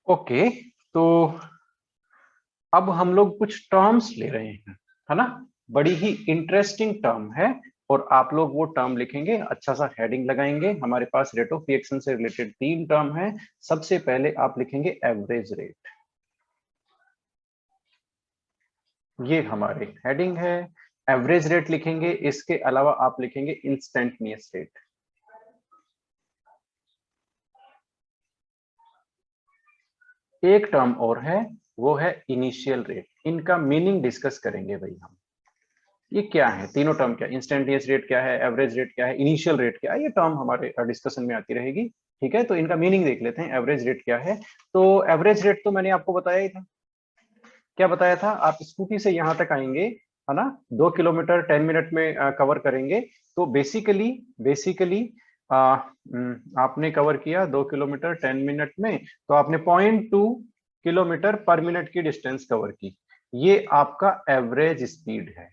Okay, तो अब हम लोग कुछ टर्म्स ले रहे हैं, है ना। बड़ी ही इंटरेस्टिंग टर्म है और आप लोग वो टर्म लिखेंगे, अच्छा सा हेडिंग लगाएंगे। हमारे पास रेट ऑफ रिएक्शन से रिलेटेड 3 टर्म है। सबसे पहले आप लिखेंगे एवरेज रेट, ये हमारे हेडिंग है। एवरेज रेट लिखेंगे, इसके अलावा आप लिखेंगे इंस्टेंटेनियस रेट। एक टर्म और है, वो है इनिशियल रेट। इनका मीनिंग डिस्कस करेंगे भाई हम। ये क्या है, तीनों टर्म क्या, इंस्टेंटेनियस रेट क्या है, एवरेज रेट क्या है, इनिशियल रेट क्या है, ये टर्म हमारे डिस्कशन में आती रहेगी। ठीक है, तो इनका मीनिंग देख लेते हैं। एवरेज रेट क्या है, तो एवरेज रेट तो मैंने आपको बताया ही था। क्या बताया था, आप स्कूटी से यहाँ तक आएंगे, है ना, 2 किलोमीटर 10 मिनट में कवर करेंगे। तो बेसिकली बेसिकली आपने कवर किया 2 किलोमीटर 10 मिनट में, तो आपने 0.2 किलोमीटर पर मिनट की डिस्टेंस कवर की। ये आपका एवरेज स्पीड है।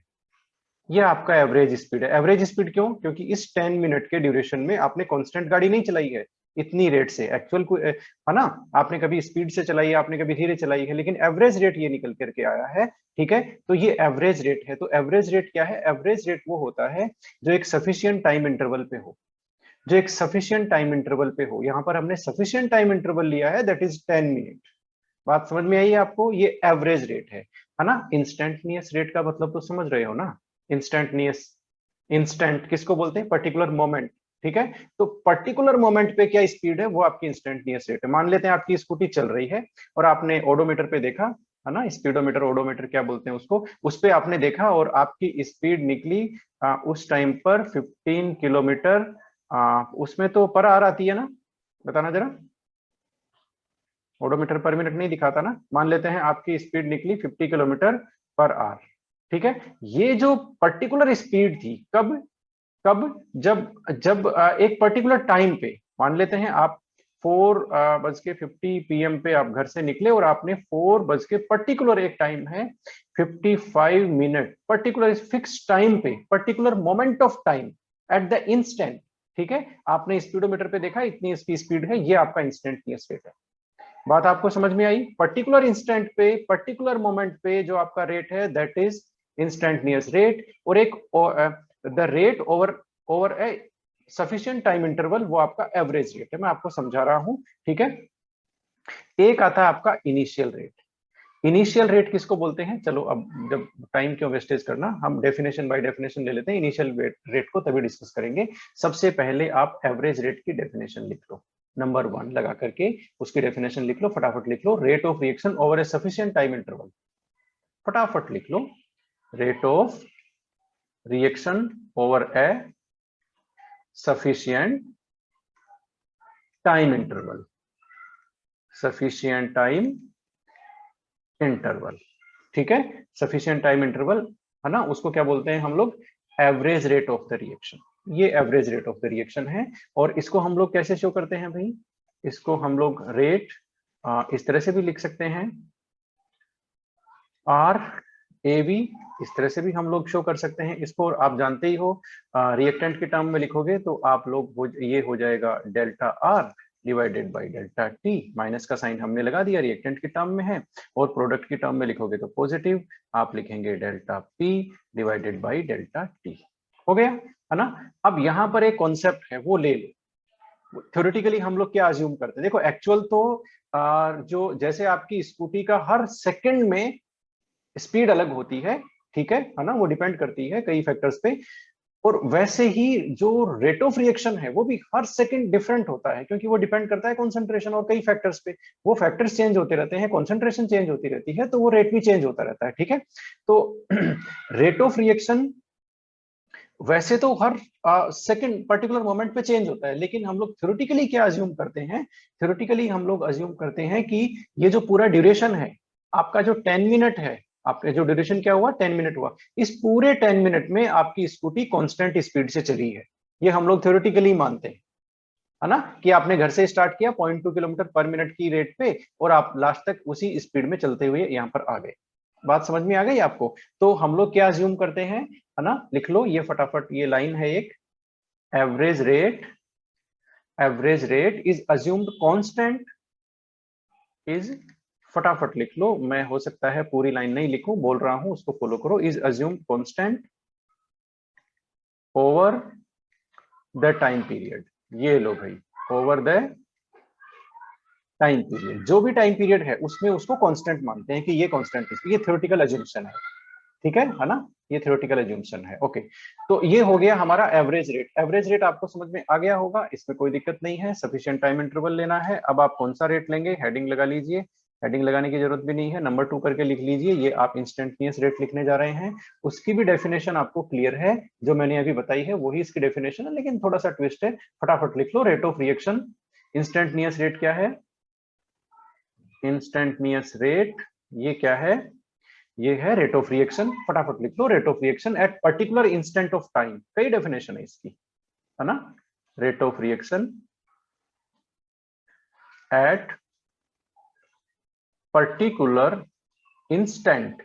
ये आपका एवरेज स्पीड है। एवरेज स्पीड क्यों, क्योंकि इस 10 मिनट के ड्यूरेशन में आपने कांस्टेंट गाड़ी नहीं चलाई है इतनी रेट से। एक्चुअल को है ना, आपने कभी स्पीड से चलाई है, आपने कभी धीरे चलाई है, लेकिन एवरेज रेट ये निकल करके आया है। ठीक है, तो ये एवरेज रेट है। तो एवरेज रेट क्या है, एवरेज रेट वो होता है जो एक सफिशियंट टाइम इंटरवल पे हो, जो एक सफिशियंट टाइम इंटरवल पे हो। यहाँ पर हमने सफिशियंट टाइम इंटरवल लिया है, दैट इज 10 मिनट। बात समझ में आई है आपको, ये एवरेज रेट है ना। इंस्टेंटनियस रेट का मतलब तो समझ रहे हो ना। इंस्टेंटनियस, इंस्टेंट किसको बोलते हैं, पर्टिकुलर मोमेंट। ठीक है, तो पर्टिकुलर मोमेंट पे क्या स्पीड है, वो आपकी इंस्टेंटनियस रेट है। मान लेते हैं आपकी स्कूटी चल रही है और आपने ओडोमीटर पे देखा, है ना, स्पीडोमीटर ओडोमीटर क्या बोलते हैं उसको, उस पे आपने देखा और आपकी स्पीड निकली उस टाइम पर 15 किलोमीटर। उसमें तो पर आवर आती है ना, बताना जरा। ओडोमीटर पर मिनट नहीं दिखाता ना। मान लेते हैं आपकी स्पीड निकली 50 किलोमीटर पर आवर। ठीक है, ये जो पर्टिकुलर स्पीड थी, कब कब, जब जब एक पर्टिकुलर टाइम पे, मान लेते हैं आप 4:50 PM पे आप घर से निकले और आपने 4 बज के पर्टिकुलर एक टाइम है 55 मिनट, पर्टिकुलर फिक्स टाइम पे, particular moment of time, at the instant. ठीक है, आपने स्पीडोमीटर पे देखा इतनी इसकी स्पीड है, ये आपका इंस्टेंटेनियस रेट है। बात आपको समझ में आई, पर्टिकुलर इंस्टेंट पे, पर्टिकुलर मोमेंट पे जो आपका रेट है, दैट इज इंस्टेंटेनियस रेट। और एक the rate over over a sufficient time interval, वो आपका एवरेज रेट है। मैं आपको समझा रहा हूं। ठीक है, एक आता है आपका इनिशियल रेट। इनिशियल रेट किसको बोलते हैं, चलो अब जब टाइम क्यों वेस्टेज करना, हम डेफिनेशन बाय डेफिनेशन ले लेते हैं। इनिशियल रेट को तभी डिस्कस करेंगे। सबसे पहले आप एवरेज रेट की डेफिनेशन लिख लो, नंबर 1 लगा करके उसकी डेफिनेशन लिख लो, फटाफट लिख लो। Rate of reaction over a sufficient time interval, फटाफट लिख लो। Rate of reaction over a sufficient time interval, sufficient time interval. ठीक है, सफिशिएंट टाइम इंटरवल, है ना, उसको क्या बोलते हैं हम लोग, average rate of the reaction. ये average rate of the reaction है। और इसको हम लोग कैसे शो करते हैं भाई, इसको हम लोग रेट इस तरह से भी लिख सकते हैं, आर ए बी, इस तरह से भी हम लोग शो कर सकते हैं इसको। और आप जानते ही हो, रिएक्टेंट के टर्म में लिखोगे तो आप लोग ये हो जाएगा delta R divided by delta T. Minus का साइन हमने लगा दिया, रिएक्टेंट के टर्म में है। और प्रोडक्ट के टर्म में लिखोगे तो पॉजिटिव, आप लिखेंगे delta P divided by delta T. हो गया, है ना। अब यहाँ पर एक कॉन्सेप्ट है, वो ले लो। थ्योरेटिकली हम लोग क्या अज्यूम करते हैं, देखो एक्चुअल तो जो जैसे आपकी स्कूटी का हर सेकंड में स्पीड अलग होती है। ठीक है ना, वो डिपेंड करती है कई फैक्टर्स पे। और वैसे ही जो रेट ऑफ रिएक्शन है, वो भी हर सेकंड डिफरेंट होता है, क्योंकि वो डिपेंड करता है कंसंट्रेशन और कई फैक्टर्स पे। वो फैक्टर्स चेंज होते रहते हैं, कंसंट्रेशन चेंज होती रहती है, तो वो रेट भी चेंज होता रहता है। ठीक है, तो रेट ऑफ रिएक्शन वैसे तो हर सेकंड पर्टिकुलर मोमेंट पे चेंज होता है, लेकिन हम लोग थ्योरेटिकली क्या अज्यूम करते हैं, थ्योरेटिकली हम लोग अज्यूम करते हैं कि ये जो पूरा ड्यूरेशन है आपका, जो 10 मिनट है, आपका जो ड्यूरेशन क्या हुआ, 10 मिनट हुआ, इस पूरे 10 मिनट में आपकी स्कूटी कांस्टेंट स्पीड से चली है। ये हम लोग थ्योरेटिकली मानते हैं, है ना, कि आपने घर से स्टार्ट किया 0.2 किलोमीटर पर मिनट की रेट पे और आप लास्ट तक उसी स्पीड में चलते हुए यहाँ पर आ गए। बात समझ में आ गई आपको। तो हम लोग क्या अज्यूम करते हैं, है ना, लिख लो ये फटाफट, ये लाइन है एक, average rate, average rate is assumed constant is, फटाफट लिख लो, मैं हो सकता है पूरी लाइन नहीं लिखूं, बोल रहा हूं उसको फॉलो करो। Is assume constant over the time period. ये लो भाई, ओवर द टाइम पीरियड, जो भी टाइम पीरियड है उसमें उसको कांस्टेंट मानते हैं कि ये कांस्टेंट है। ये थ्योरेटिकल अजम्पशन है, ठीक है ना, ये थ्योरेटिकल अजम्पशन है। ओके, तो ये हो गया हमारा एवरेज रेट। एवरेज रेट आपको समझ में आ गया होगा, इसमें कोई दिक्कत नहीं है, सफिशिएंट टाइम इंटरवल लेना है। अब आप कौन सा रेट लेंगे, हेडिंग लगा लीजिए, हेडिंग लगाने की जरूरत भी नहीं है, नंबर 2 करके लिख लीजिए, ये आप इंस्टेंटेनियस रेट लिखने जा रहे हैं। उसकी भी डेफिनेशन आपको क्लियर है, जो मैंने अभी बताई है वही इसकी डेफिनेशन है, लेकिन थोड़ा सा ट्विस्ट है, फटाफट लिख लो। Rate of reaction, instantaneous rate क्या है, इंस्टेंटेनियस रेट ये क्या है, ये है रेट ऑफ रिएक्शन। फटाफट लिख लो, rate of reaction at particular instant of time, कई डेफिनेशन है इसकी, है ना। Rate of reaction at particular instant,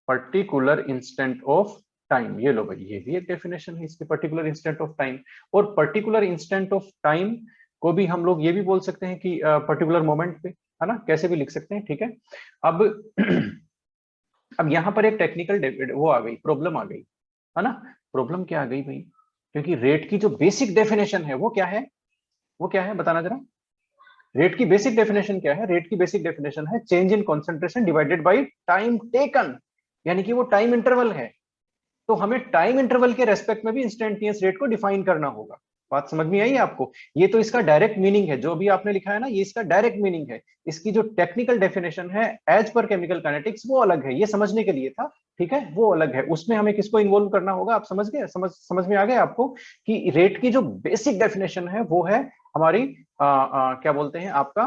particular instant of time. ये लो भाई, ये भी एक डेफिनेशन है इसकी, पर्टिकुलर इंस्टेंट ऑफ टाइम। और पर्टिकुलर इंस्टेंट ऑफ टाइम को भी हम लोग ये भी बोल सकते हैं कि पर्टिकुलर मोमेंट पे, है ना, कैसे भी लिख सकते हैं, ठीक है। अब अब यहां पर एक टेक्निकल वो आ गई, प्रॉब्लम आ गई, है ना। प्रॉब्लम क्या आ गई भाई, क्योंकि रेट की जो बेसिक डेफिनेशन है वो क्या है, वो क्या है बताना जरा। रेट की बेसिक डेफिनेशन क्या है, रेट की बेसिक डेफिनेशन है change in concentration divided by time taken, यानी कि वो टाइम इंटरवल है। तो हमें टाइम इंटरवल के रेस्पेक्ट में भी इंस्टेंटेनियस रेट को डिफाइन करना होगा। बात समझ में आई आपको, ये तो इसका डायरेक्ट मीनिंग है, जो भी आपने लिखा है ना, ये इसका डायरेक्ट मीनिंग है। इसकी जो टेक्निकल डेफिनेशन है एज पर केमिकल काइनेटिक्स वो अलग है, ये समझने के लिए था, ठीक है, वो अलग है। उसमें हमें किसको इन्वॉल्व करना होगा, आप समझ गए, समझ में आ गया आपको कि रेट की जो बेसिक डेफिनेशन है वो है हमारी क्या बोलते हैं आपका,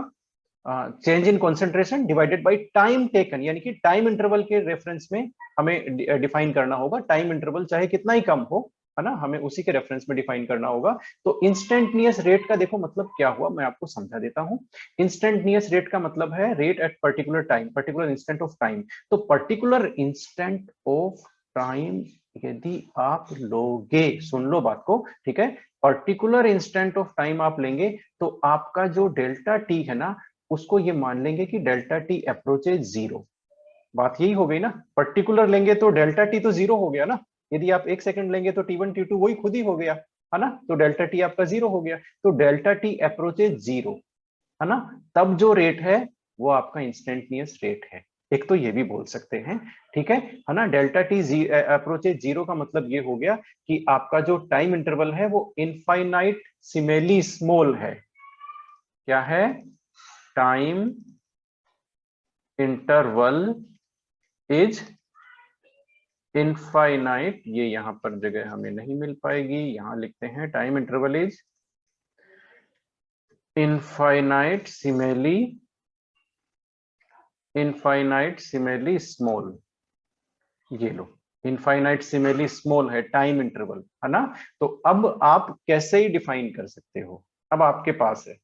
change in concentration divided by time taken, यानी कि टाइम इंटरवल के रेफरेंस में हमें डिफाइन करना होगा। टाइम इंटरवल चाहे कितना ही कम हो, है ना, हमें उसी के रेफरेंस में डिफाइन करना होगा। तो इंस्टेंटेनियस रेट का देखो मतलब क्या हुआ, मैं आपको समझा देता हूं। इंस्टेंटेनियस रेट का मतलब है rate at particular time, particular instant of time. तो पर्टिकुलर इंस्टेंट ऑफ टाइम यदि आप लोगे, सुन लो बात को, ठीक है, पर्टिकुलर इंस्टेंट ऑफ टाइम आप लेंगे तो आपका जो डेल्टा टी है ना, उसको ये मान लेंगे कि डेल्टा टी अप्रोचेज जीरो। बात यही हो गई ना, पर्टिकुलर लेंगे तो डेल्टा टी तो जीरो हो गया ना, यदि आप 1 सेकंड लेंगे तो T1 T2 वही खुद ही हो गया, है ना, तो डेल्टा टी आपका जीरो हो गया। तो डेल्टा टी अप्रोचेज जीरो, है ना, तब जो रेट है वो आपका इंस्टेंटेनियस रेट है। एक तो ये भी बोल सकते हैं, ठीक है ना। डेल्टा टी अप्रोचेज जीरो का मतलब ये हो गया कि आपका जो टाइम इंटरवल है वो इनफाइनाइट सिमेली स्मॉल है। क्या है, टाइम इंटरवल इज इनफाइनाइट, ये यहां पर जगह हमें नहीं मिल पाएगी, यहां लिखते हैं time interval is infinitesimally small. ये लो, इनफाइनाइट सिमेली स्मॉल है टाइम इंटरवल, है ना। तो अब आप कैसे ही डिफाइन कर सकते हो, अब आपके पास है,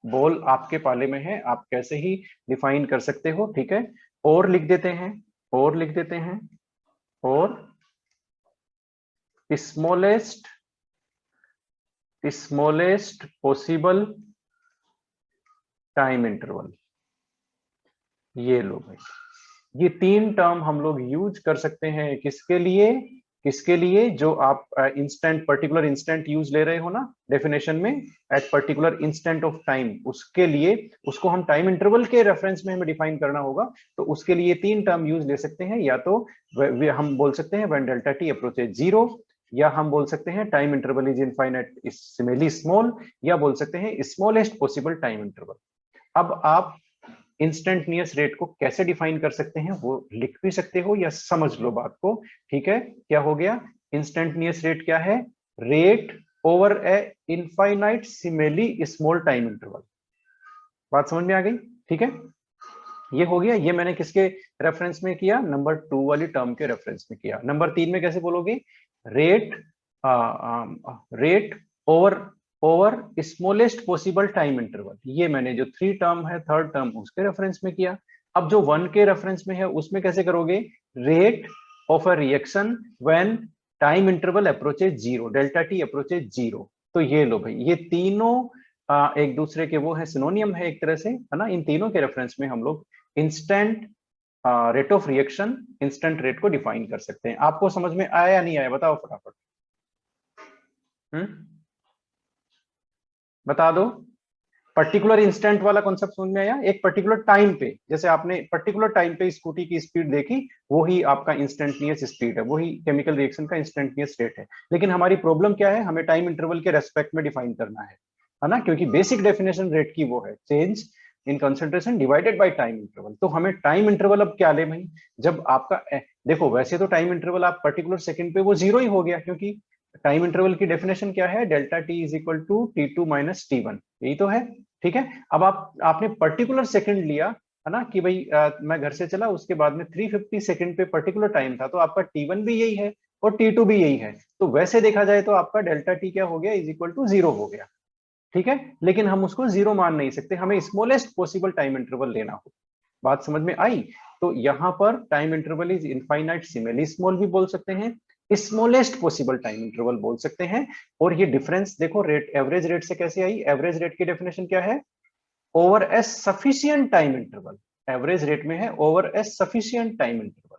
बॉल आपके पाले में है, आप कैसे ही डिफाइन कर सकते हो, ठीक है। और लिख देते हैं, और लिख देते हैं, और स्मॉलेस्ट पॉसिबल टाइम इंटरवल। ये लो भाई, ये 3 टर्म हम लोग यूज कर सकते हैं, किसके लिए, किसके लिए, जो आप इंस्टेंट, पर्टिकुलर इंस्टेंट यूज ले रहे हो ना डेफिनेशन में, eight particular instant of time, उसके लिए, उसको हम टाइम इंटरवल के रेफरेंस में हमें डिफाइन करना होगा। तो उसके लिए 3 टर्म यूज ले सकते हैं, या तो हम बोल सकते हैं when delta T approaches zero, या हम बोल सकते हैं time interval is infinite simile small, या बोल सकते हैं स्मॉलेस्ट पॉसिबल टाइम इंटरवल। अब आप इंस्टेंटेनियस रेट को कैसे डिफाइन कर सकते हैं वो लिख भी सकते हो, या समझ लो बात को, ठीक है। क्या हो गया, इंस्टेंटेनियस रेट क्या है, rate over a infinitesimally small time interval. बात समझ में आ गई, ठीक है। ये हो गया, ये मैंने किसके रेफरेंस में किया, नंबर 2 वाली टर्म के रेफरेंस में किया। नंबर 3 में कैसे बोलोगे, rate rate over smallest possible time interval, ये मैंने जो 3 टर्म है, थर्ड टर्म उसके रेफरेंस में किया। अब जो 1 के रेफरेंस में है उसमें कैसे करोगे, rate of a reaction when time interval approaches zero, delta T approaches zero. तो ये लो भाई, ये तीनों एक दूसरे के वो है, सिनोनियम है एक तरह से, है ना। इन तीनों के रेफरेंस में हम लोग instant rate of reaction, instant rate को डिफाइन कर सकते हैं। आपको समझ में आया या नहीं आया, बताओ फटाफट। बता दो। पर्टिकुलर इंस्टेंट वाला कॉन्सेप्ट समझ में आया? एक पर्टिकुलर टाइम पे, जैसे आपने पर्टिकुलर टाइम पे स्कूटी की स्पीड देखी, वो ही आपका इंस्टेंटनियस स्पीड है, वही केमिकल रिएक्शन का इंस्टेंटनियस रेट है। लेकिन हमारी प्रॉब्लम क्या है, हमें टाइम इंटरवल के रेस्पेक्ट में डिफाइन करना है ना, क्योंकि बेसिक डेफिनेशन रेट की वो है change in concentration divided by time interval. तो हमें टाइम इंटरवल अब क्या ले भाई, जब आपका देखो वैसे तो टाइम इंटरवल आप पर्टिकुलर सेकंड पे वो जीरो ही हो गया, क्योंकि टाइम इंटरवल की डेफिनेशन क्या है, delta T is equal to T2 minus T1, यही तो है। ठीक है, अब आपने पर्टिकुलर सेकंड लिया, है ना, कि भाई मैं घर से चला, उसके बाद में 350 सेकंड पे पर्टिकुलर टाइम था, तो आपका T1 भी यही है और T2 भी यही है। तो वैसे देखा जाए तो आपका डेल्टा टी क्या हो गया, इज इक्वल टू जीरो हो गया। ठीक है, लेकिन हम उसको जीरो मान नहीं सकते, हमें स्मॉलेस्ट पॉसिबल टाइम इंटरवल लेना हो। बात समझ में आई? तो यहां पर time interval is infinite simile small भी बोल सकते हैं, स्मॉलेस्ट पॉसिबल टाइम इंटरवल बोल सकते हैं। और ये डिफरेंस देखो रेट, एवरेज रेट से कैसे आई? एवरेज रेट की डेफिनेशन क्या है? Over a sufficient time interval. Average rate में है over a sufficient time interval.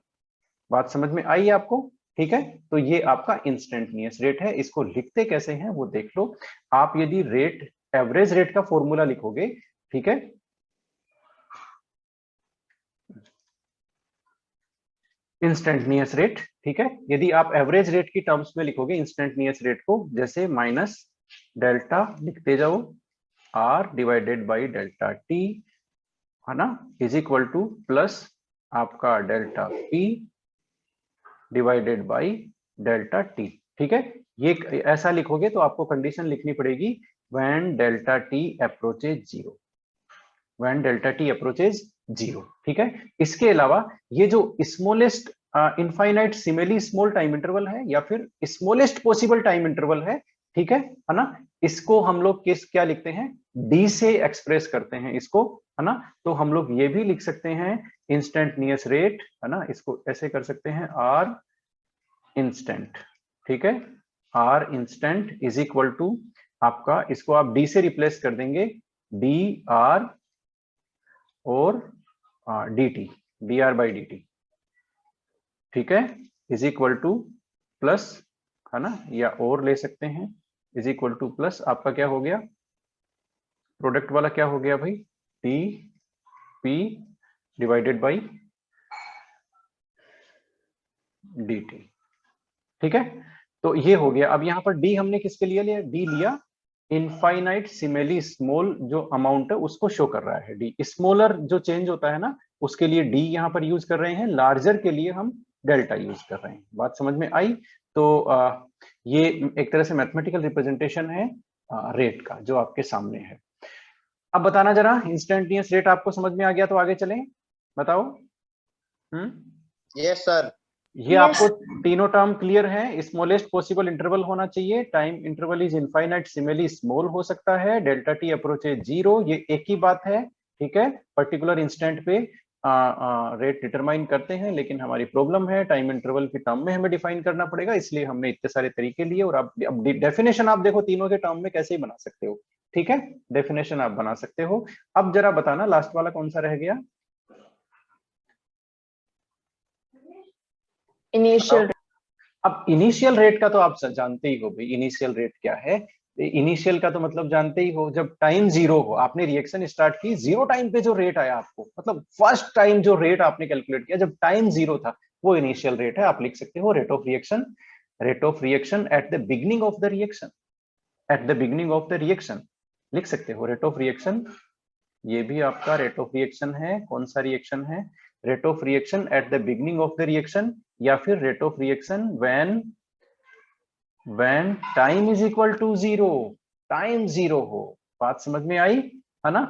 बात समझ में आई आपको? ठीक है, तो ये आपका इंस्टेंटनियस रेट है। इसको लिखते कैसे हैं वो देख लो। आप यदि रेट, एवरेज रेट का फॉर्मूला लिखोगे, ठीक है, इंस्टेंटनियस रेट, ठीक है, यदि आप एवरेज रेट की टर्म्स में लिखोगे इंस्टेंटनियस रेट को, जैसे माइनस डेल्टा लिखते जाओ R divided by delta T, है ना, इज इक्वल टू प्लस आपका delta P divided by delta T. ठीक है, ये ऐसा लिखोगे तो आपको कंडीशन लिखनी पड़ेगी when delta T approaches zero, when delta T approaches zero. ठीक है, इसके अलावा ये जो smallest infinite simile small time interval है, या फिर स्मॉलेस्ट पॉसिबल टाइम इंटरवल है, ठीक है ना, इसको हम लोग किस क्या लिखते हैं, डी से एक्सप्रेस करते हैं इसको, है ना। तो हम लोग ये भी लिख सकते हैं इंस्टेंटनियस रेट, है ना, इसको ऐसे कर सकते हैं आर इंस्टेंट। ठीक है, R instant is equal to आपका, इसको आप डी से रिप्लेस कर देंगे, डी आर और D T, D R by D T, ठीक है, इज इक्वल टू प्लस, है ना, या और ले सकते हैं, इज इक्वल टू प्लस आपका क्या हो गया, प्रोडक्ट वाला क्या हो गया भाई, T P divided by D T. ठीक है, तो ये हो गया। अब यहाँ पर डी हमने किसके लिए लिया, डी लिया इनफाइनाइट सिमिली स्मॉल जो अमाउंट है उसको शो कर रहा है डी, स्मॉलर जो चेंज होता है ना उसके लिए डी यहाँ पर यूज कर रहे हैं, लार्जर के लिए हम डेल्टा यूज कर रहे हैं। बात समझ में आई? तो ये एक तरह से मैथमेटिकल रिप्रेजेंटेशन है रेट का जो आपके सामने है। अब बताना जरा, इंस्टेंटेनियस रेट आपको समझ में आ गया तो आगे चलें, बताओ। Yes sir. ये आपको तीनों टर्म क्लियर है? स्मॉलेस्ट पॉसिबल इंटरवल होना चाहिए, time interval is infinite simile small हो सकता है, डेल्टा टी अप्रोचेज जीरो, ये एक ही बात है। ठीक है, पर्टिकुलर इंस्टेंट पे रेट डिटरमाइन करते हैं, लेकिन हमारी प्रॉब्लम है टाइम इंटरवल की टर्म में हमें डिफाइन करना पड़ेगा, इसलिए हमने इतने सारे तरीके लिए। और अब डेफिनेशन आप देखो तीनों के टर्म में कैसे ही बना सकते हो। ठीक है, डेफिनेशन आप बना सकते हो। अब जरा बताना लास्ट वाला कौन सा रह गया, इनिशियल। अब इनिशियल रेट का तो आप जानते ही हो भाई, इनिशियल रेट क्या है। इनिशियल का तो मतलब जानते ही हो, जब टाइम जीरो हो, आपने रिएक्शन स्टार्ट की, जीरो टाइम पे जो रेट आया आपको, मतलब फर्स्ट टाइम जो रेट आपने कैलकुलेट किया जब टाइम जीरो था, वो इनिशियल रेट है। आप लिख सकते हो rate of reaction, rate of reaction at the beginning of the reaction, at the beginning of the reaction लिख सकते हो रेट ऑफ रिएक्शन। ये भी आपका रेट ऑफ रिएक्शन है, कौन सा रिएक्शन है, rate of reaction at the beginning of the reaction, या फिर rate of reaction when time is equal to zero, time zero हो। बात समझ में आई, है ना,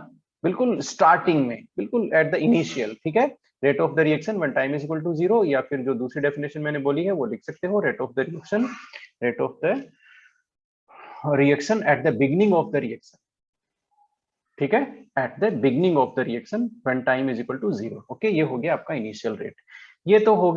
बिल्कुल स्टार्टिंग में, बिल्कुल एट द इनिशियल। ठीक है, rate of the reaction when time is equal to zero, या फिर जो दूसरी डेफिनेशन मैंने बोली है वो लिख सकते हो, rate of the reaction, rate of the reaction at the beginning of the reaction. ठीक है, at the beginning of the reaction when time is equal to zero. Okay, ये हो गया आपका इनिशियल रेट। ये तो हो